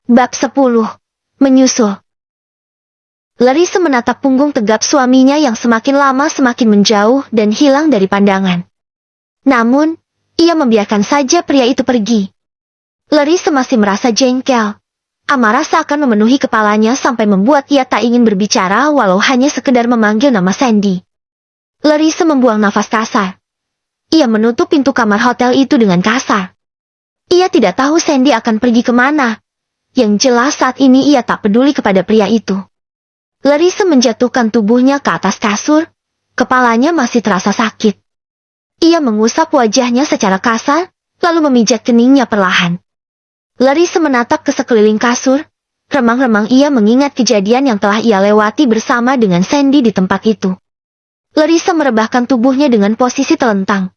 Bab 10. Menyusul. Larissa menatap punggung tegap suaminya yang semakin lama semakin menjauh dan hilang dari pandangan. Namun, ia membiarkan saja pria itu pergi. Larissa masih merasa jengkel. Amarah seakan memenuhi kepalanya sampai membuat ia tak ingin berbicara walau hanya sekedar memanggil nama Sandy. Larissa membuang nafas kasar. Ia menutup pintu kamar hotel itu dengan kasar. Ia tidak tahu Sandy akan pergi kemana. Yang jelas saat ini ia tak peduli kepada pria itu. Larissa menjatuhkan tubuhnya ke atas kasur, kepalanya masih terasa sakit. Ia mengusap wajahnya secara kasar, lalu memijat keningnya perlahan. Larissa menatap ke sekeliling kasur, remang-remang ia mengingat kejadian yang telah ia lewati bersama dengan Sandy di tempat itu. Larissa merebahkan tubuhnya dengan posisi telentang.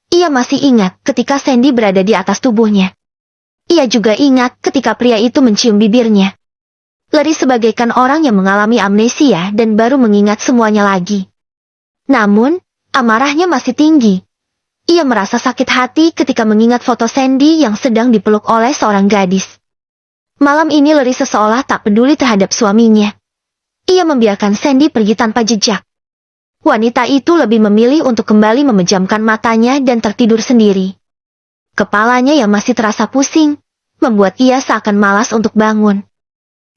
Ia masih ingat ketika Sandy berada di atas tubuhnya. Ia juga ingat ketika pria itu mencium bibirnya. Larissa sebagaikan orang yang mengalami amnesia dan baru mengingat semuanya lagi. Namun, amarahnya masih tinggi. Ia merasa sakit hati ketika mengingat foto Sandy yang sedang dipeluk oleh seorang gadis. Malam ini Larissa seolah tak peduli terhadap suaminya. Ia membiarkan Sandy pergi tanpa jejak. Wanita itu lebih memilih untuk kembali memejamkan matanya dan tertidur sendiri. Kepalanya yang masih terasa pusing, membuat ia seakan malas untuk bangun.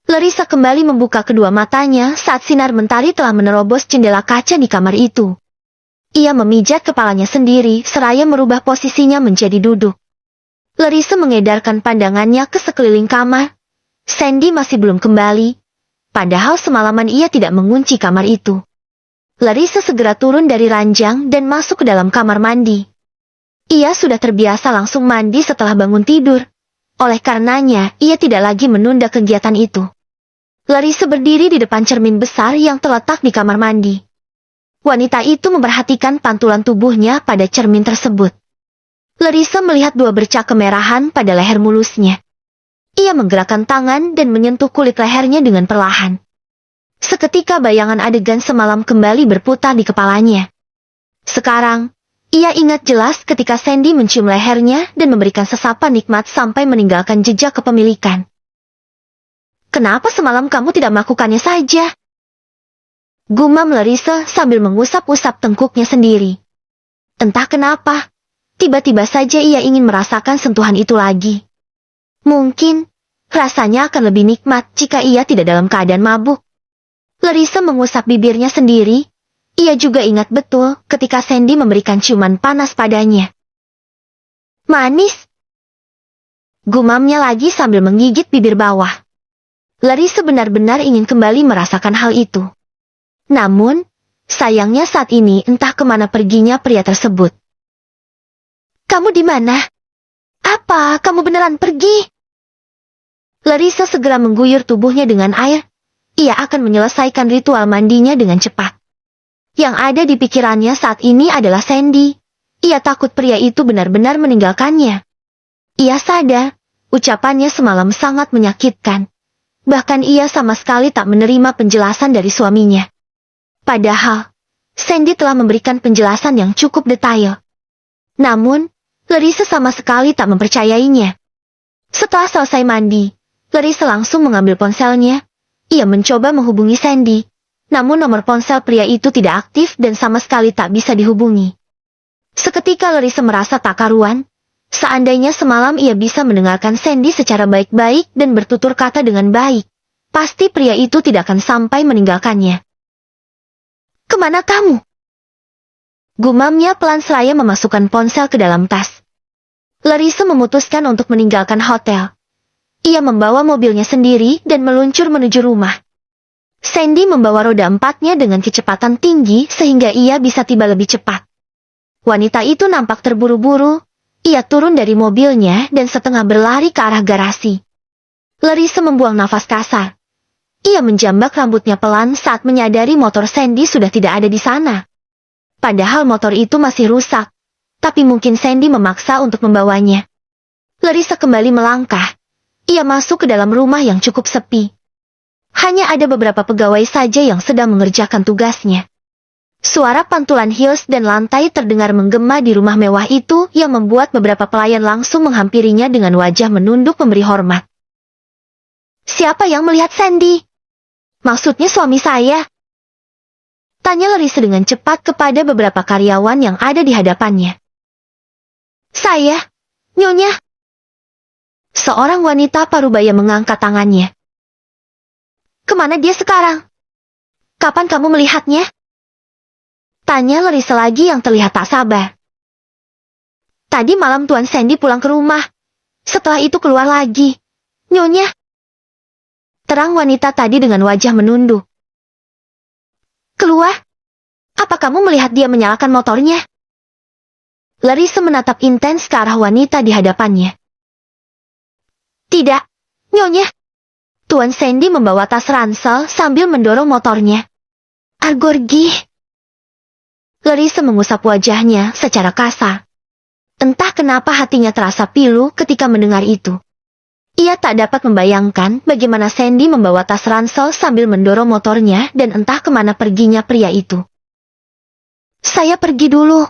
Larissa kembali membuka kedua matanya saat sinar mentari telah menerobos jendela kaca di kamar itu. Ia memijat kepalanya sendiri seraya merubah posisinya menjadi duduk. Larissa mengedarkan pandangannya ke sekeliling kamar. Sandy masih belum kembali, padahal semalaman ia tidak mengunci kamar itu. Larissa segera turun dari ranjang dan masuk ke dalam kamar mandi. Ia sudah terbiasa langsung mandi setelah bangun tidur. Oleh karenanya, ia tidak lagi menunda kegiatan itu. Larissa berdiri di depan cermin besar yang terletak di kamar mandi. Wanita itu memperhatikan pantulan tubuhnya pada cermin tersebut. Larissa melihat dua bercak kemerahan pada leher mulusnya. Ia menggerakkan tangan dan menyentuh kulit lehernya dengan perlahan. Seketika bayangan adegan semalam kembali berputar di kepalanya. Sekarang, ia ingat jelas ketika Sandy mencium lehernya dan memberikan sesapan nikmat sampai meninggalkan jejak kepemilikan. "Kenapa semalam kamu tidak melakukannya saja?" gumam Larissa sambil mengusap-usap tengkuknya sendiri. Entah kenapa, tiba-tiba saja ia ingin merasakan sentuhan itu lagi. Mungkin, rasanya akan lebih nikmat jika ia tidak dalam keadaan mabuk. Larissa mengusap bibirnya sendiri. Ia juga ingat betul ketika Sandy memberikan ciuman panas padanya. "Manis," gumamnya lagi sambil menggigit bibir bawah. Larissa benar-benar ingin kembali merasakan hal itu. Namun, sayangnya saat ini entah kemana perginya pria tersebut. "Kamu di mana? Apa kamu beneran pergi?" Larissa segera mengguyur tubuhnya dengan air. Ia akan menyelesaikan ritual mandinya dengan cepat. Yang ada di pikirannya saat ini adalah Sandy. Ia takut pria itu benar-benar meninggalkannya. Ia sadar, ucapannya semalam sangat menyakitkan. Bahkan ia sama sekali tak menerima penjelasan dari suaminya. Padahal, Sandy telah memberikan penjelasan yang cukup detail. Namun, Larissa sama sekali tak mempercayainya. Setelah selesai mandi, Larissa langsung mengambil ponselnya. Ia mencoba menghubungi Sandy. Namun nomor ponsel pria itu tidak aktif dan sama sekali tak bisa dihubungi. Seketika Larissa merasa tak karuan. Seandainya semalam ia bisa mendengarkan Sandy secara baik-baik dan bertutur kata dengan baik, pasti pria itu tidak akan sampai meninggalkannya. "Kemana kamu?" gumamnya pelan seraya memasukkan ponsel ke dalam tas. Larissa memutuskan untuk meninggalkan hotel. Ia membawa mobilnya sendiri dan meluncur menuju rumah. Sandy membawa roda empatnya dengan kecepatan tinggi sehingga ia bisa tiba lebih cepat. Wanita itu nampak terburu-buru. Ia turun dari mobilnya dan setengah berlari ke arah garasi. Larissa membuang nafas kasar. Ia menjambak rambutnya pelan saat menyadari motor Sandy sudah tidak ada di sana. Padahal motor itu masih rusak, tapi mungkin Sandy memaksa untuk membawanya. Larissa kembali melangkah. Ia masuk ke dalam rumah yang cukup sepi. Hanya ada beberapa pegawai saja yang sedang mengerjakan tugasnya. Suara pantulan heels dan lantai terdengar menggema di rumah mewah itu yang membuat beberapa pelayan langsung menghampirinya dengan wajah menunduk memberi hormat. Siapa yang melihat Sandy? Maksudnya suami saya. Tanya Larissa dengan cepat kepada beberapa karyawan yang ada di hadapannya. Saya, Nyonya. Seorang wanita parubaya mengangkat tangannya. Kemana dia sekarang? Kapan kamu melihatnya? Tanya Larissa lagi yang terlihat tak sabar. Tadi malam Tuan Sandy pulang ke rumah. Setelah itu keluar lagi. Nyonya. Terang wanita tadi dengan wajah menunduk. Keluar? Apa kamu melihat dia menyalakan motornya? Larissa menatap intens ke arah wanita di hadapannya. Tidak, Nyonya. Tuan Sandy membawa tas ransel sambil mendorong motornya. Agorgi. Larissa mengusap wajahnya secara kasar. Entah kenapa hatinya terasa pilu ketika mendengar itu. Ia tak dapat membayangkan bagaimana Sandy membawa tas ransel sambil mendorong motornya dan entah kemana perginya pria itu. Saya pergi dulu.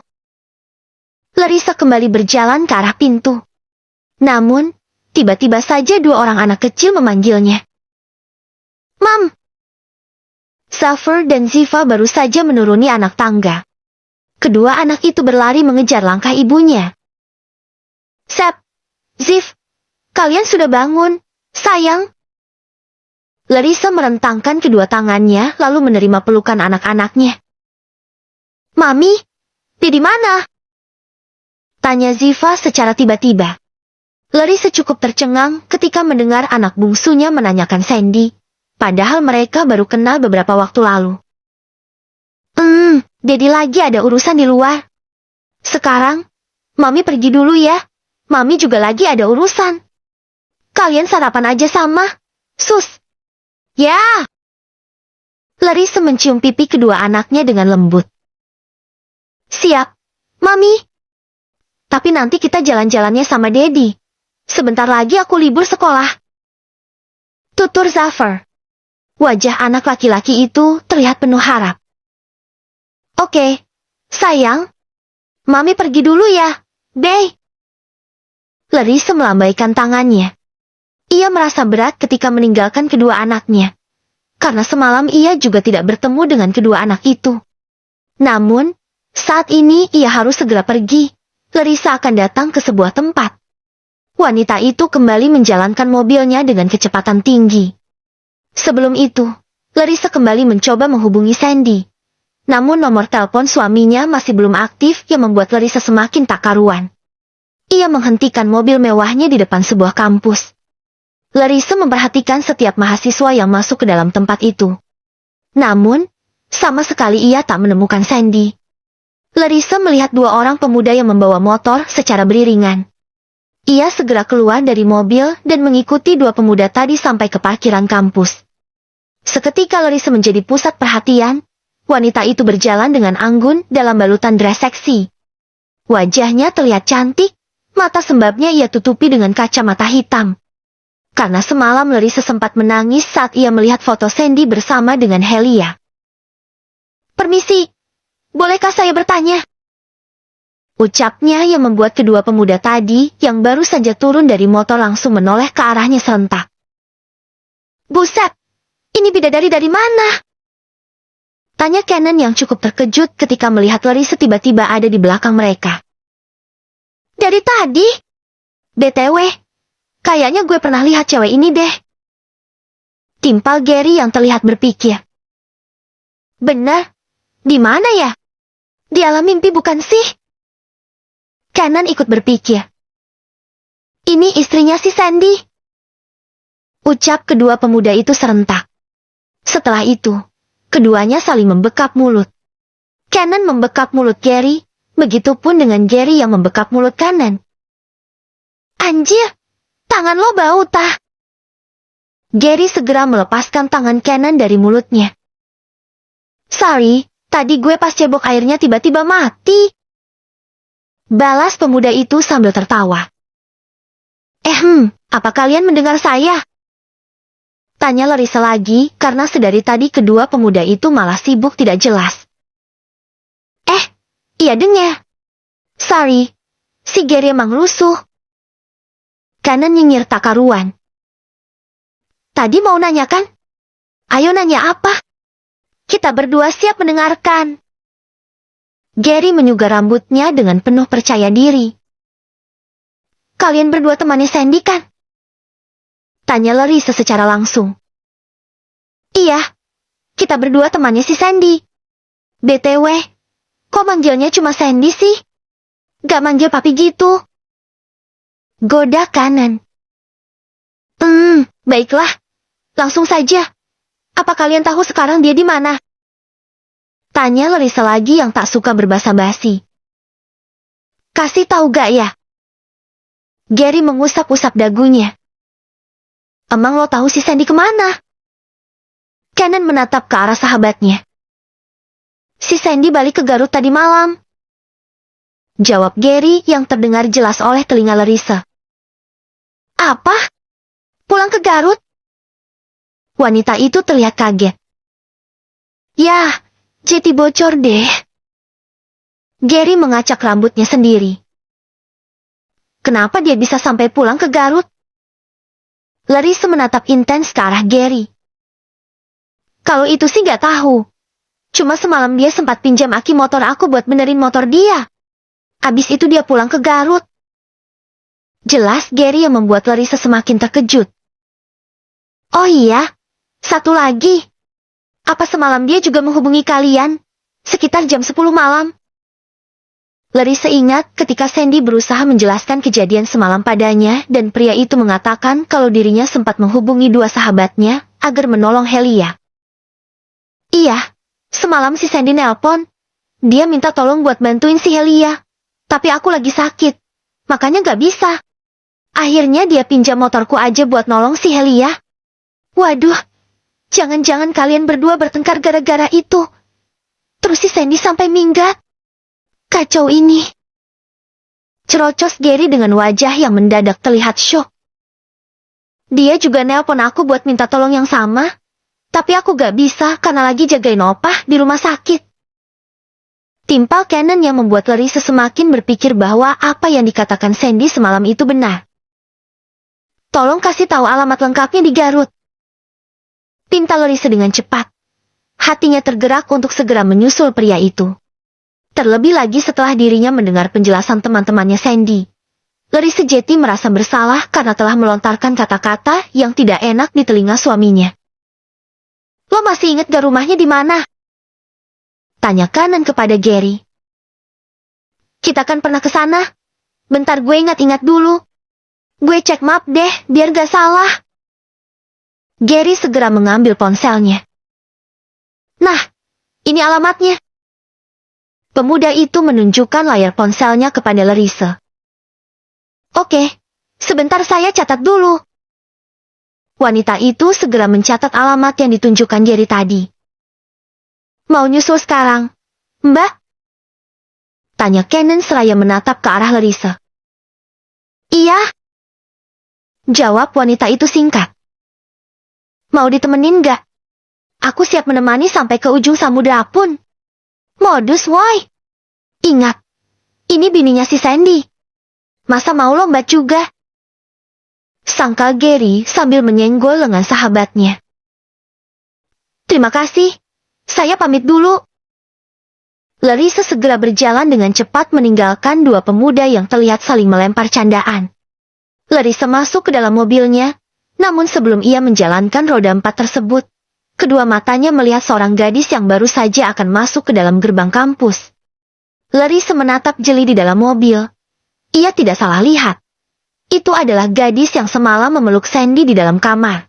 Larissa kembali berjalan ke arah pintu. Namun, tiba-tiba saja dua orang anak kecil memanggilnya. Mam! Zafar dan Ziva baru saja menuruni anak tangga. Kedua anak itu berlari mengejar langkah ibunya. Sep! Ziv! Kalian sudah bangun, sayang. Larissa merentangkan kedua tangannya lalu menerima pelukan anak-anaknya. Mami, dia di mana? Tanya Ziva secara tiba-tiba. Larissa cukup tercengang ketika mendengar anak bungsunya menanyakan Sandy, padahal mereka baru kenal beberapa waktu lalu. Daddy lagi ada urusan di luar. Sekarang, Mami pergi dulu ya. Mami juga lagi ada urusan. Kalian sarapan aja sama, sus. Ya. Larissa mencium pipi kedua anaknya dengan lembut. Siap, Mami. Tapi nanti kita jalan-jalannya sama Daddy. Sebentar lagi aku libur sekolah. Tutur Zafar. Wajah anak laki-laki itu terlihat penuh harap. Oke, sayang. Mami pergi dulu ya, Bey. Larissa melambaikan tangannya. Ia merasa berat ketika meninggalkan kedua anaknya. Karena semalam ia juga tidak bertemu dengan kedua anak itu. Namun, saat ini ia harus segera pergi. Larissa akan datang ke sebuah tempat. Wanita itu kembali menjalankan mobilnya dengan kecepatan tinggi. Sebelum itu, Larissa kembali mencoba menghubungi Sandy. Namun nomor telepon suaminya masih belum aktif yang membuat Larissa semakin tak karuan. Ia menghentikan mobil mewahnya di depan sebuah kampus. Larissa memperhatikan setiap mahasiswa yang masuk ke dalam tempat itu. Namun, sama sekali ia tak menemukan Sandy. Larissa melihat dua orang pemuda yang membawa motor secara beriringan. Ia segera keluar dari mobil dan mengikuti dua pemuda tadi sampai ke parkiran kampus. Seketika Larissa menjadi pusat perhatian, wanita itu berjalan dengan anggun dalam balutan dress seksi. Wajahnya terlihat cantik, mata sembabnya ia tutupi dengan kacamata hitam. Karena semalam Larissa sempat menangis saat ia melihat foto Sandy bersama dengan Helia. Permisi, bolehkah saya bertanya? Ucapnya yang membuat kedua pemuda tadi yang baru saja turun dari motor langsung menoleh ke arahnya serentak. Buset, ini bidadari dari mana? Tanya Cannon yang cukup terkejut ketika melihat Larissa tiba-tiba ada di belakang mereka. Dari tadi? BTW, kayaknya gue pernah lihat cewek ini deh. Timpal Gary yang terlihat berpikir. Benar, di mana ya? Di alam mimpi bukan sih? Cannon ikut berpikir. Ini istrinya si Sandy. Ucap kedua pemuda itu serentak. Setelah itu, keduanya saling membekap mulut. Cannon membekap mulut Gary, begitupun dengan Gary yang membekap mulut Cannon. Anjir, tangan lo bau tah. Gary segera melepaskan tangan Cannon dari mulutnya. Sorry, tadi gue pas cebok airnya tiba-tiba mati. Balas pemuda itu sambil tertawa. Apa kalian mendengar saya? Tanya Larissa lagi karena sedari tadi kedua pemuda itu malah sibuk tidak jelas. Iya dengar. Sorry, si Gary emang rusuh. Cannon nyinyir tak karuan. Tadi mau nanya kan? Ayo nanya apa? Kita berdua siap mendengarkan. Gary menyugar rambutnya dengan penuh percaya diri. Kalian berdua temannya Sandy kan? Tanya Larissa secara langsung. Iya, kita berdua temannya si Sandy. BTW, kok manggilnya cuma Sandy sih? Gak manggil papi gitu. Goda kanan. Baiklah. Langsung saja. Apa kalian tahu sekarang dia di mana? Tanya Larissa lagi yang tak suka berbasa-basi. Kasih tahu gak ya? Gary mengusap-usap dagunya. Emang lo tahu si Sandy kemana? Cannon menatap ke arah sahabatnya. Si Sandy balik ke Garut tadi malam. Jawab Gary yang terdengar jelas oleh telinga Larissa. Apa? Pulang ke Garut? Wanita itu terlihat kaget. Yah, jadi bocor deh. Gary mengacak rambutnya sendiri. Kenapa dia bisa sampai pulang ke Garut? Larissa menatap intens ke arah Gary. Kalau itu sih gak tahu. Cuma semalam dia sempat pinjam aki motor aku buat benerin motor dia. Abis itu dia pulang ke Garut. Jelas Gary yang membuat Larissa semakin terkejut. Oh iya, satu lagi. Apa semalam dia juga menghubungi kalian? Sekitar jam 10 malam. Larissa ingat ketika Sandy berusaha menjelaskan kejadian semalam padanya dan pria itu mengatakan kalau dirinya sempat menghubungi dua sahabatnya agar menolong Helia. Iya. Semalam si Sandy nelpon. Dia minta tolong buat bantuin si Helia. Tapi aku lagi sakit. Makanya gak bisa. Akhirnya dia pinjam motorku aja buat nolong si Helia. Waduh. Jangan-jangan kalian berdua bertengkar gara-gara itu. Terus si Sandy sampai minggat. Kacau ini. Cerocos Gary dengan wajah yang mendadak terlihat syok. Dia juga nelpon aku buat minta tolong yang sama. Tapi aku gak bisa karena lagi jagain opah di rumah sakit. Timpal Cannon yang membuat Larissa semakin berpikir bahwa apa yang dikatakan Sandy semalam itu benar. Tolong kasih tahu alamat lengkapnya di Garut. Pinta Larissa dengan cepat. Hatinya tergerak untuk segera menyusul pria itu. Terlebih lagi setelah dirinya mendengar penjelasan teman-temannya Sandy. Larissa Jetty merasa bersalah karena telah melontarkan kata-kata yang tidak enak di telinga suaminya. Lo masih inget gak rumahnya di mana? Tanya Cannon kepada Gary. Kita kan pernah ke sana. Bentar gue ingat-ingat dulu. Gue cek map deh, biar gak salah. Gary segera mengambil ponselnya. Nah, ini alamatnya. Pemuda itu menunjukkan layar ponselnya kepada Larissa. Oke, sebentar saya catat dulu. Wanita itu segera mencatat alamat yang ditunjukkan Gary tadi. Mau nyusul sekarang, Mbak? Tanya Cannon seraya menatap ke arah Larissa. Iya. Jawab wanita itu singkat. Mau ditemenin gak? Aku siap menemani sampai ke ujung samudera pun. Modus woy. Ingat, ini bininya si Sandy. Masa mau lombat juga? Sangkal Gary sambil menyenggol lengan sahabatnya. Terima kasih. Saya pamit dulu. Larissa segera berjalan dengan cepat meninggalkan dua pemuda yang terlihat saling melempar candaan. Larissa masuk ke dalam mobilnya, namun sebelum ia menjalankan roda 4 tersebut, kedua matanya melihat seorang gadis yang baru saja akan masuk ke dalam gerbang kampus. Larissa menatap jeli di dalam mobil. Ia tidak salah lihat. Itu adalah gadis yang semalam memeluk Sandy di dalam kamar.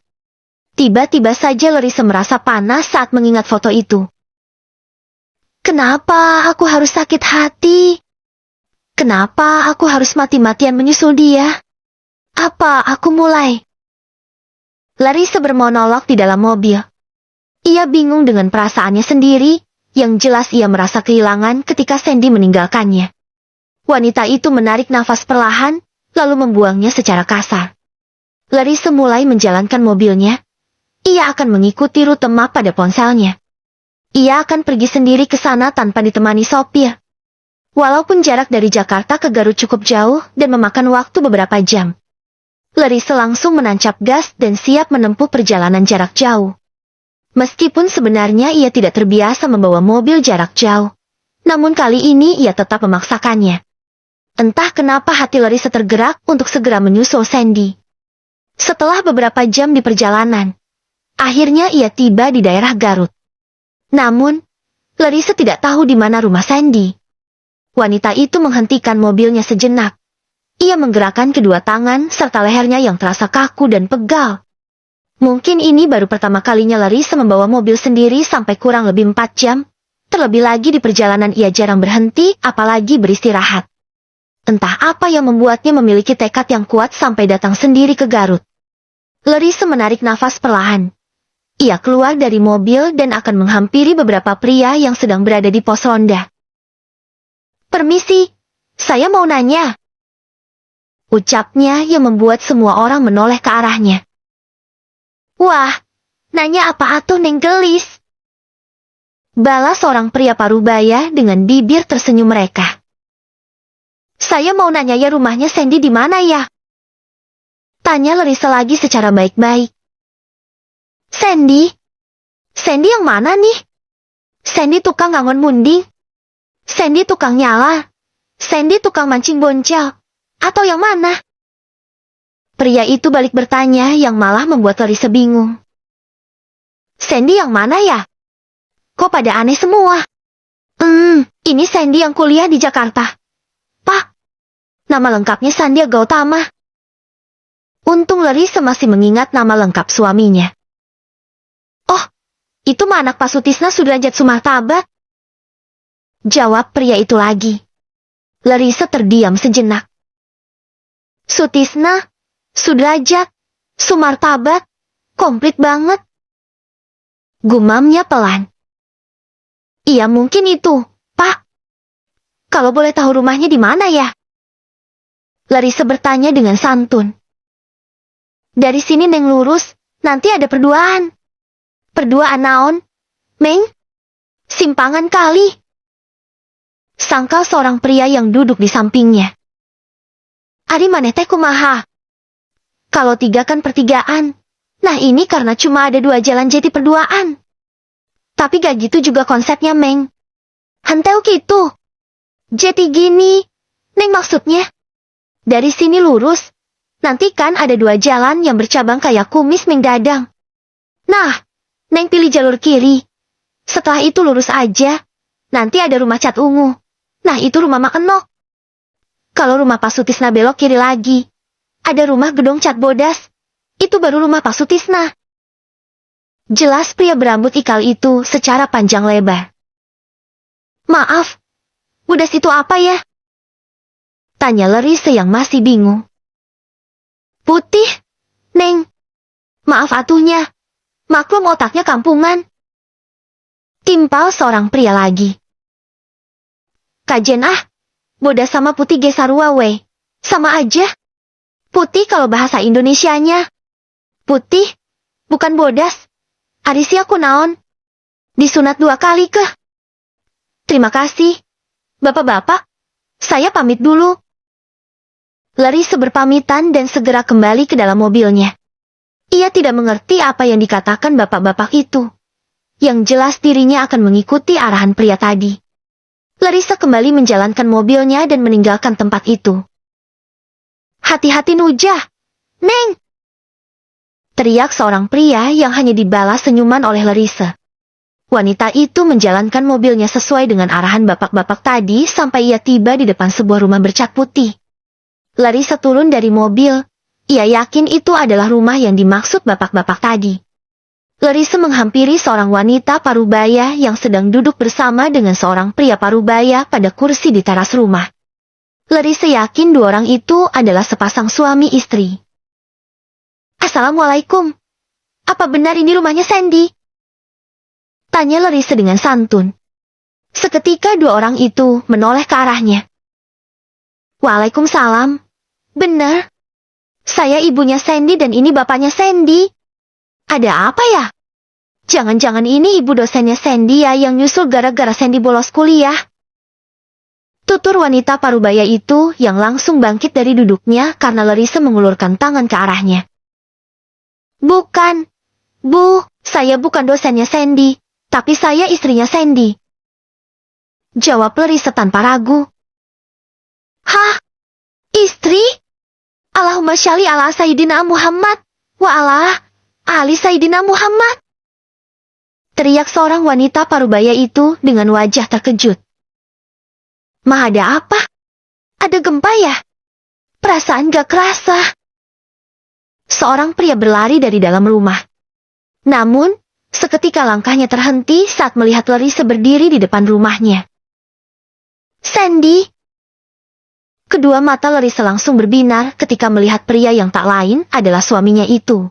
Tiba-tiba saja Larissa merasa panas saat mengingat foto itu. Kenapa aku harus sakit hati? Kenapa aku harus mati-matian menyusul dia? Apa aku mulai? Larissa bermonolog di dalam mobil. Ia bingung dengan perasaannya sendiri, yang jelas ia merasa kehilangan ketika Sandy meninggalkannya. Wanita itu menarik nafas perlahan, lalu membuangnya secara kasar. Larissa mulai menjalankan mobilnya. Ia akan mengikuti rute map pada ponselnya. Ia akan pergi sendiri ke sana tanpa ditemani sopir. Walaupun jarak dari Jakarta ke Garut cukup jauh dan memakan waktu beberapa jam. Larissa langsung menancap gas dan siap menempuh perjalanan jarak jauh. Meskipun sebenarnya ia tidak terbiasa membawa mobil jarak jauh, namun kali ini ia tetap memaksakannya. Entah kenapa hati Larissa tergerak untuk segera menyusul Sandy. Setelah beberapa jam di perjalanan, akhirnya ia tiba di daerah Garut. Namun, Larissa tidak tahu di mana rumah Sandy. Wanita itu menghentikan mobilnya sejenak. Ia menggerakkan kedua tangan serta lehernya yang terasa kaku dan pegal. Mungkin ini baru pertama kalinya Larissa membawa mobil sendiri sampai kurang lebih 4 jam. Terlebih lagi di perjalanan ia jarang berhenti, apalagi beristirahat. Entah apa yang membuatnya memiliki tekad yang kuat sampai datang sendiri ke Garut. Larissa menarik nafas perlahan. Ia keluar dari mobil dan akan menghampiri beberapa pria yang sedang berada di pos ronda. "Permisi, saya mau nanya," ucapnya yang membuat semua orang menoleh ke arahnya. "Wah, nanya apa atuh Neng Gelis?" balas seorang pria parubaya dengan bibir tersenyum mereka. "Saya mau nanya ya rumahnya Sandy di mana ya?" tanya Larissa lagi secara baik-baik. "Sandy? Sandy yang mana nih? Sandy tukang ngangon munding? Sandy tukang nyala? Sandy tukang mancing boncel? Atau yang mana?" Pria itu balik bertanya yang malah membuat Larissa bingung. "Sandy yang mana ya? Kok pada aneh semua?" Ini Sandy yang kuliah di Jakarta. Pak, nama lengkapnya Sandy Gautama." Untung Larissa masih mengingat nama lengkap suaminya. "Oh, itu mah anak Pak Sutisna Sudrajat Sumartabat," jawab pria itu lagi. Larissa terdiam sejenak. "Sutisna, Sudrajat, Sumartabat, komplit banget," gumamnya pelan. "Iya mungkin itu, Pak. Kalau boleh tahu rumahnya di mana ya?" Larissa bertanya dengan santun. "Dari sini Neng lurus, nanti ada perduaan." "Perduaan naon, Meng?" "Simpangan kali," sangkal seorang pria yang duduk di sampingnya. "Ari maneh teh kumaha? Kalau 3 kan pertigaan. Nah ini karena cuma ada 2 jalan jadi perduaan. Tapi gak gitu juga konsepnya Meng. Henteu gitu. Jadi gini, Neng maksudnya. Dari sini lurus. Nanti kan ada 2 jalan yang bercabang kayak kumis Meng Dadang. Nah, Neng pilih jalur kiri. Setelah itu lurus aja. Nanti ada rumah cat ungu. Nah itu rumah Mak Enok. Kalau rumah Pak Sutisna belok kiri lagi. Ada rumah gedung cat bodas. Itu baru rumah Pak Sutisna." Jelas pria berambut ikal itu secara panjang lebar. "Maaf, bodas itu apa ya?" tanya Larissa yang masih bingung. "Putih, Neng. Maaf atuhnya. Maklum otaknya kampungan." Timpal seorang pria lagi. "Kajen ah, bodas sama putih ge sarua we. Sama aja. Putih kalau bahasa Indonesianya. Putih, bukan bodas. Ari sia kunaon? Disunat 2 kali keh." "Terima kasih. Bapak-bapak, saya pamit dulu." Larissa berpamitan dan segera kembali ke dalam mobilnya. Ia tidak mengerti apa yang dikatakan bapak-bapak itu. Yang jelas dirinya akan mengikuti arahan pria tadi. Larissa kembali menjalankan mobilnya dan meninggalkan tempat itu. "Hati-hati Nujah, Neng!" teriak seorang pria yang hanya dibalas senyuman oleh Larissa. Wanita itu menjalankan mobilnya sesuai dengan arahan bapak-bapak tadi sampai ia tiba di depan sebuah rumah bercat putih. Larissa turun dari mobil. Ia yakin itu adalah rumah yang dimaksud bapak-bapak tadi. Larissa menghampiri seorang wanita parubaya yang sedang duduk bersama dengan seorang pria parubaya pada kursi di teras rumah. Larissa yakin 2 orang itu adalah sepasang suami istri. "Assalamualaikum. Apa benar ini rumahnya Sandy?" tanya Larissa dengan santun. Seketika 2 orang itu menoleh ke arahnya. "Waalaikumsalam. Benar. Saya ibunya Sandy dan ini bapaknya Sandy. Ada apa ya? Jangan-jangan ini ibu dosennya Sandy ya yang nyusul gara-gara Sandy bolos kuliah." Tutur wanita parubaya itu yang langsung bangkit dari duduknya karena Larissa mengulurkan tangan ke arahnya. Bukan. Bu, saya bukan dosennya Sandy, tapi saya istrinya Sandy. Jawab Larissa tanpa ragu. Hah? Istri? Allahumma sholli ala Sayyidina Muhammad. Wa ala ali Sayyidina Muhammad. Teriak seorang wanita parubaya itu dengan wajah terkejut. Ma, ada apa? Ada gempa ya? Perasaan gak kerasa. Seorang pria berlari dari dalam rumah. Namun, seketika langkahnya terhenti saat melihat Larissa berdiri di depan rumahnya. Sandy! Kedua mata Larissa langsung berbinar ketika melihat pria yang tak lain adalah suaminya itu.